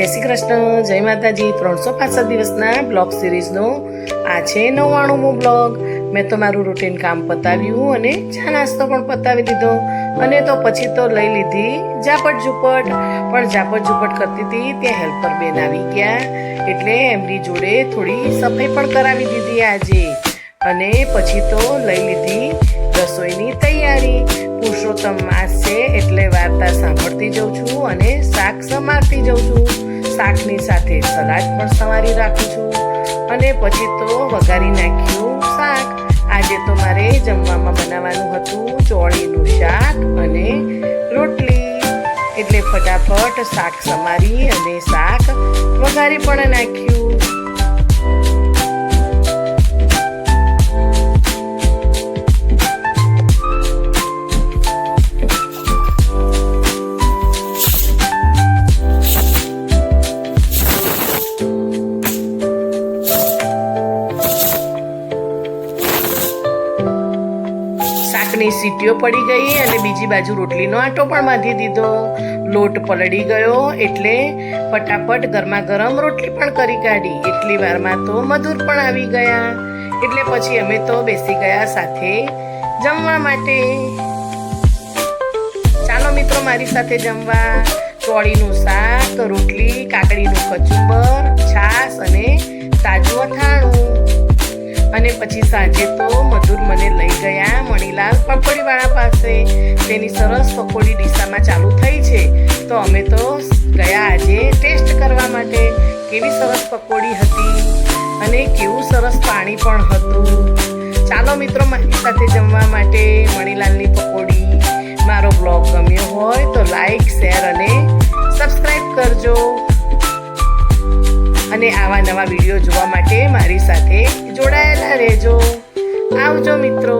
જય શ્રી કૃષ્ણ, જય માતાજી। 365 દિવસના બ્લોગ સિરીઝનો આ છે 99મો બ્લોગ। મેં તો મારું રૂટીન કામ પતાવ્યું અને ચા નાસ્તો પણ પતાવી દીધો અને તો પછી તો લઈ લીધી ઝાપટ ઝૂપટ। પણ ઝાપટ ઝૂપટ કરતી હતી ત્યાં હેલ્પર બેન આવી ગયા એટલે એમની જોડે થોડી સફાઈ પણ કરાવી દીધી આજે। અને પછી તો લઈ લીધી રસોઈની તૈયારી। પુરુષોત્તમ માસ છે એટલે વાર્તા સાંભળતી જઉં છું અને શાક સમારતી જઉં છું। શાકની સાથે સલાડ પણ સવારી રાખું છું અને પછી તો વઘારી નાખ્યું શાક। આજે તો મારે જમવામાં બનાવવાનું હતું ચોળીનું શાક અને રોટલી, એટલે ફટાફટ શાક સમારી અને શાક વઘારી પણ નાખ્યું। શાકની સીટીઓ પડી ગઈ અને બીજી બાજુ રોટલીનો આટો પણ બાંધી દીધો। લોટ પલળી ગયો એટલે ફટાફટ ગરમા ગરમ રોટલી પણ કરી કાઢી। એટલી વારમાં તો મધુર પણ આવી ગયા એટલે પછી અમે તો બેસી ગયા સાથે જમવા માટે। ચાલો મિત્રો મારી સાથે જમવા। ચોળીનું શાક, રોટલી, કાકડીનું કચુંબર, છાશ અને તાજું અથાણું। અને પછી સાંજે તો મધુર મને લઈ ગયા મણીલાલ પકોડીવાળા પાસે। તેની સરસ પકોડી ડીસામાં ચાલુ થઈ છે તો અમે તો ગયા આજે ટેસ્ટ કરવા માટે। કેવી સરસ પકોડી હતી અને કેવું સરસ પાણી પણ હતું। ચાલો મિત્રો મારી સાથે જમવા માટે મણીલાલની પકોડી। મારો બ્લોગ ગમ્યો હોય તો લાઈક, શેર અને સબસ્ક્રાઈબ કરજો અને આવા નવા વિડીયો જોવા માટે મારી સાથે જોડાયેલા રહેજો। આવજો મિત્રો।